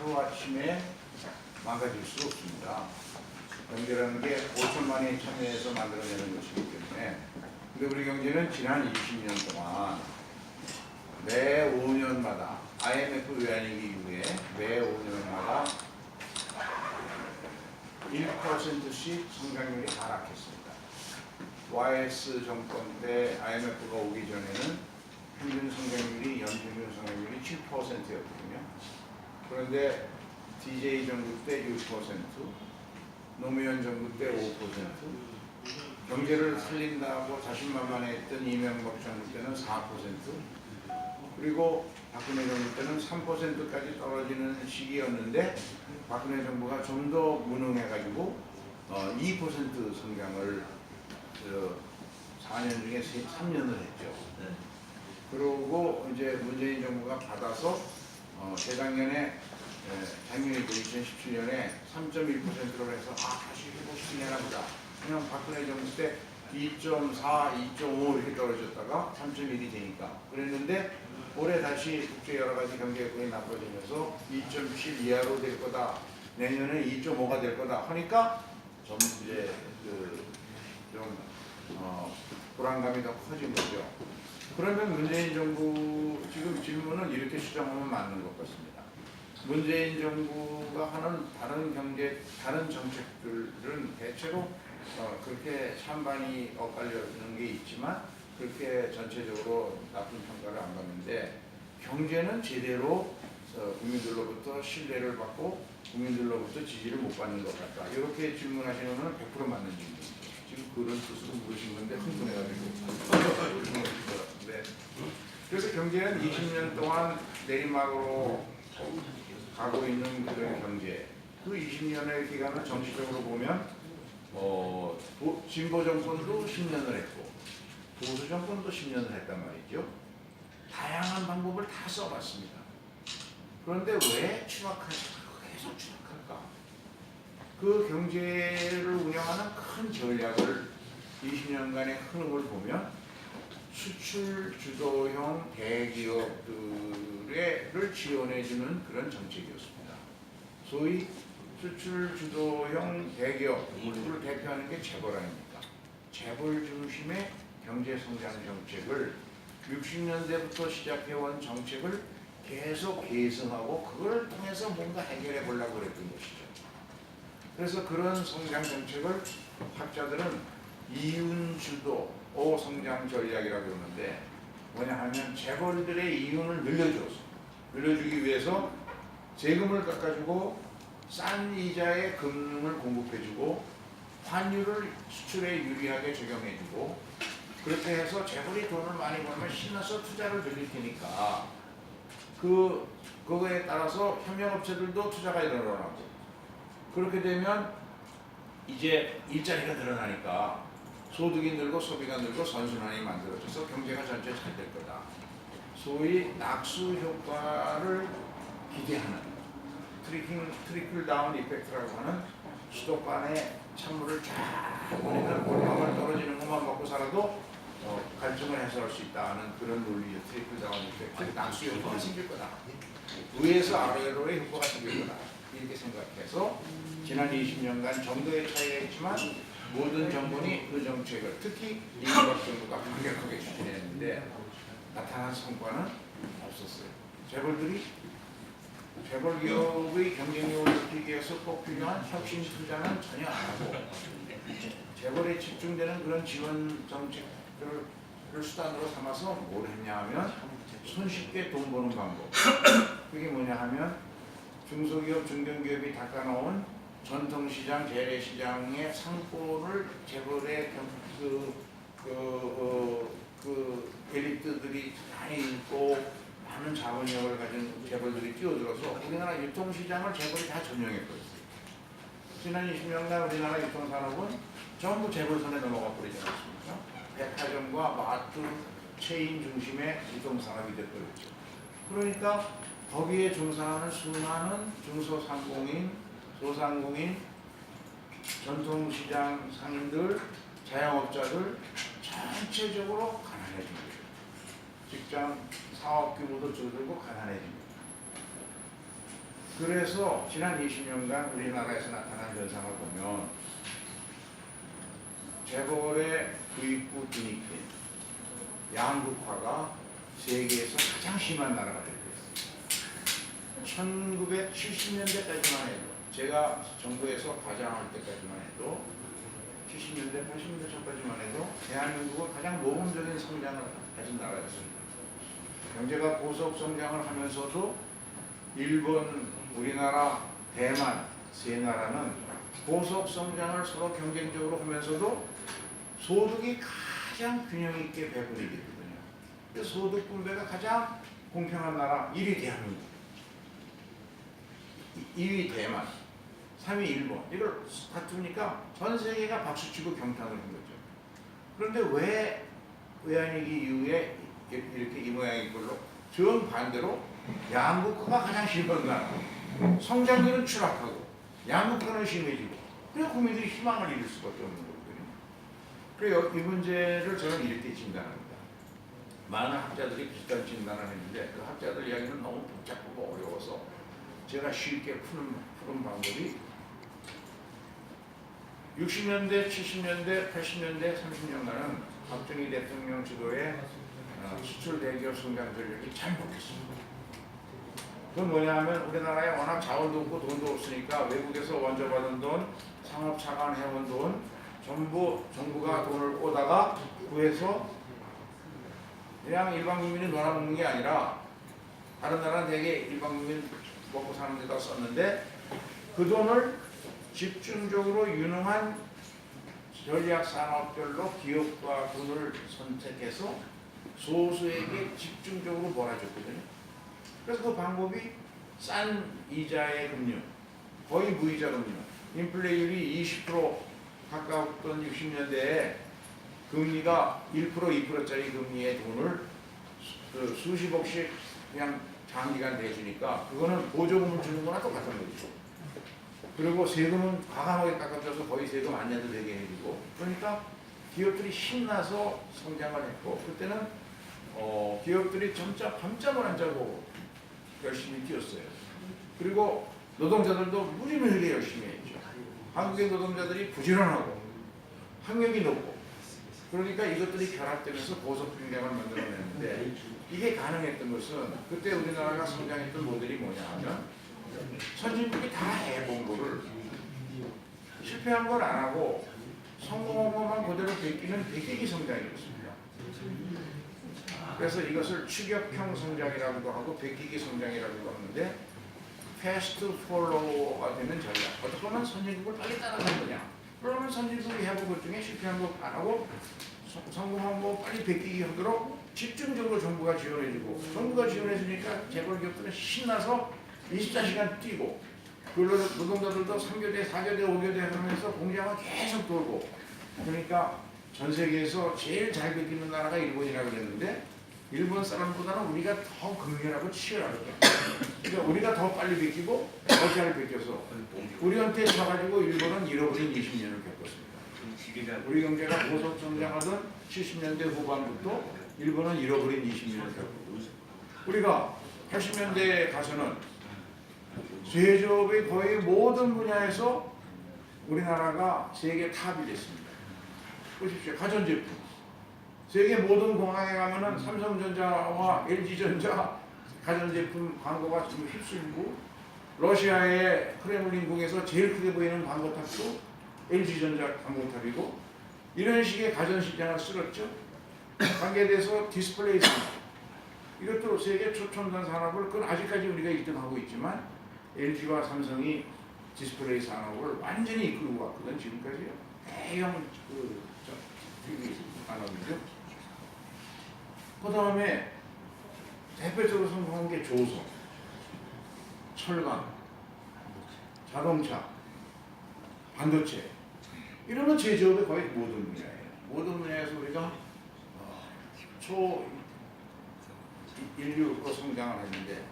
하루아침에 망가질 수 없습니다. 경제라는 게 5천만이 참여해서 만들어내는 것이기 때문에. 근데 우리 경제는 지난 20년 동안 매 5년마다 IMF 외환위기 이후에 매 5년마다 1%씩 성장률이 하락했습니다. YS 정권 때 IMF가 오기 전에는 평균 성장률이 연평균 성장률이 7%였거든요. 그런데 DJ 정부 때 6%, 노무현 정부 때 5%, 경제를 살린다고 자신만만했던 이명박 정부 때는 4%, 그리고 박근혜 정부 때는 3%까지 떨어지는 시기였는데 박근혜 정부가 좀 더 무능해가지고 2% 성장을 4년 중에 3년을 했죠. 그러고 이제 문재인 정부가 받아서 재작년에 작년이고 2017년에 3.1%로 해서 다시 회복시키려나 보다. 그냥 박근혜 정부 때 2.4, 2.5 이렇게 떨어졌다가 3.1이 되니까 그랬는데 올해 다시 국제 여러 가지 경제 여건이 나빠지면서 2.7 이하로 될 거다. 내년에 2.5가 될 거다 하니까 좀 이제 좀 불안감이 더 커진 거죠. 그러면 문재인 정부 지금 질문은 이렇게 추정하면 맞는 것 같습니다. 문재인 정부가 하는 다른 정책들은 대체로 그렇게 찬반이 엇갈려지는 게 있지만 그렇게 전체적으로 나쁜 평가를 안 받는데 경제는 제대로 국민들로부터 신뢰를 받고 국민들로부터 지지를 못 받는 것 같다. 이렇게 질문하시는 건 100% 맞는 질문입니다. 지금 그런 뜻으로 물으신 건데 흥분해가지고. 네. 그래서 경제는 20년 동안 내리막으로 가고 있는 그런 경제. 그 20년의 기간을 정치적으로 보면 진보 정권도 10년을 했고 보수 정권도 10년을 했단 말이죠. 다양한 방법을 다 써봤습니다. 그런데 왜 계속 추락할까? 그 경제를 운영하는 큰 전략을 20년간의 흐름을 보면 수출 주도형 대기업들을 지원해주는 그런 정책이었습니다. 소위 수출 주도형 대기업을 대표하는 게 재벌 아닙니까? 재벌 중심의 경제 성장 정책을 60년대부터 시작해온 정책을 계속 계승하고 그걸 통해서 뭔가 해결해 보려고 그랬던 것이죠. 그래서 그런 성장 정책을 학자들은 이윤주도 성장 전략이라고 그러는데 뭐냐 하면 재벌들의 이윤을 늘려주기 위해서 세금을 깎아주고 싼 이자에 금융을 공급해주고 환율을 수출에 유리하게 적용해주고 그렇게 해서 재벌이 돈을 많이 벌면 신나서 투자를 늘릴 테니까 그거에 따라서 협력업체들도 투자가 늘어나고 그렇게 되면 이제 일자리가 늘어나니까 소득이 늘고 소비가 늘고 선순환이 만들어져서 경제가 전체 잘 될 거다. 소위 낙수 효과를 기대하는 트리클 다운 이펙트라고 하는 수도관에 찬물을 쫙 보내면 물방울 떨어지는 것만 먹고 살아도 갈증을 해소할 수 있다는 그런 논리죠. 트리클 다운 이펙트. 낙수 효과가 생길 거다. 위에서 아래로의 효과가 생길 거다. 이렇게 생각해서 지난 20년간 정도의 차이가 있지만 모든 정권이 그 정책을 특히 이명박 정부가 강력하게 추진했는데 나타난 성과는 없었어요. 재벌 기업의 경쟁력을 높이기 위해서 꼭 필요한 혁신 투자는 전혀 안 하고 재벌에 집중되는 그런 지원 정책들을 수단으로 삼아서 뭘 했냐 하면 손쉽게 돈 버는 방법. 그게 뭐냐 하면 중소기업, 중견기업이 닦아놓은 전통시장, 재래시장의 상권을 재벌의 엘리트들이 많이 있고 많은 자본력을 가진 재벌들이 뛰어들어서 우리나라 유통시장을 재벌이 다 점령해버렸어요. 지난 20년간 우리나라 유통산업은 전부 재벌 손에 넘어가 버리지 않았습니까? 백화점과 마트 체인 중심의 유통산업이 되어버렸죠. 그러니까 거기에 종사하는 수많은 중소상공인, 소상공인, 전통시장 상인들, 자영업자들 전체적으로 가난해집니다. 직장 사업 규모도 줄어들고 가난해집니다. 그래서 지난 20년간 우리나라에서 나타난 현상을 보면 재벌의 부익부 빈익빈 양극화가 세계에서 가장 심한 나라가 되고 있습니다. 1970년대까지만 해도 제가 정부에서 과장할 때까지만 해도 70년대, 80년대 전까지만 해도 대한민국은 가장 모범적인 성장을 가진 나라였습니다. 경제가 고속 성장을 하면서도 일본, 우리나라, 대만 세 나라는 고속 성장을 서로 경쟁적으로 하면서도 소득이 가장 균형 있게 배분이 되거든요. 그래서 소득 분배가 가장 공평한 나라 1위 대한민국, 2위 대만, 3위 일본. 이걸 다투니까 전 세계가 박수치고 경탄을 한 거죠. 그런데 왜 외환위기 이후에 이렇게 이 모양인 걸로 정반대로 양극화가 가장 심한 나라, 성장률은 추락하고 양극화는 심해지고 그래서 국민들이 희망을 잃을 수밖에 없는 거거든요. 그래서 이 문제를 저는 이렇게 진단합니다. 많은 학자들이 비슷한 진단을 했는데 그 학자들 이야기는 너무 복잡하고 어려워서 제가 쉽게 푸는 방법이 60년대, 70년대, 80년대, 30년간은 박정희 대통령 주도의 수출 대기업 성장 전략이 잘 먹혔습니다. 그건 뭐냐 하면 우리나라에 워낙 자원도 없고 돈도 없으니까 외국에서 원조 받은 돈, 상업 차관해온 돈 전부 정부가 돈을 꼬다가 구해서 그냥 일반 국민이 놀아먹는 게 아니라 다른 나라는 되게 일반 국민 먹고 사는 데다 썼는데 그 돈을 집중적으로 유능한 전략 산업별로 기업과 돈을 선택해서 소수에게 집중적으로 몰아줬거든요. 그래서 그 방법이 싼 이자의 금융, 거의 무이자 금융, 인플레이율이 20% 가까웠던 60년대에 금리가 1%, 2%짜리 금리의 돈을 수십억씩 그냥 장기간 내주니까 그거는 보조금을 주는 거나 똑같은 거죠. 그리고 세금은 과감하게 깎아줘서 거의 세금 안 내도 되게 해주고 그러니까 기업들이 신나서 성장을 했고 그때는 기업들이 점차 밤잠을 안 자고 열심히 뛰었어요. 그리고 노동자들도 무지무지하게 열심히 했죠. 한국의 노동자들이 부지런하고 학력이 높고 그러니까 이것들이 결합되면서 고속 경쟁을 만들어냈는데 이게 가능했던 것은 그때 우리나라가 성장했던 모델이 뭐냐 하면 선진국이 다 해본 거를 실패한 걸 안 하고 성공한 것만 그대로 베끼는 베끼기 성장이었습니다. 그래서 이것을 추격형 성장이라고도 하고 베끼기 성장이라고도 하는데 패스트 폴로워가 되는 전략. 어떻게 보면 선진국을 빨리 따라가는 거냐. 그러면 선진국이 해본 것 중에 실패한 거 안 하고 성공한 거 빨리 베끼기 하도록 집중적으로 정부가 지원해주고 정부가 지원해주니까 재벌 기업들은 신나서 24시간 뛰고 노동자들도 3교대, 4교대, 5교대 하면서 공장을 계속 돌고 그러니까 전 세계에서 제일 잘 베끼는 나라가 일본이라고 그랬는데 일본 사람보다는 우리가 더 극렬하고 치열하거든요. 그러니까 우리가 더 빨리 베끼고 더 잘 베껴서 우리한테 져가지고 일본은 잃어버린 20년을 겪었습니다. 우리 경제가 고속 성장하던 70년대 후반부터 일본은 잃어버린 20년을 겪고 우리가 80년대에 가서는 제조업의 거의 모든 분야에서 우리나라가 세계 탑이 됐습니다. 보십시오. 가전제품. 세계 모든 공항에 가면은 삼성전자와 LG전자 가전제품 광고가 지금 휩쓸고 러시아의 크레물린궁에서 제일 크게 보이는 광고탑도 LG전자 광고탑이고 이런 식의 가전시장을 쓸었죠. 관계돼서 디스플레이 산업. 이것도 세계 초첨단 산업을 그건 아직까지 우리가 1등하고 있지만 LG와 삼성이 디스플레이 산업을 완전히 이끌고 왔거든 지금까지요. 대형 TV 산업이죠. 그 다음에 대표적으로 성공한 게 조선, 철강, 자동차, 반도체 이런 제조업의 거의 모든 분야예요. 모든 분야에서 우리가 초 인류로 성장을 했는데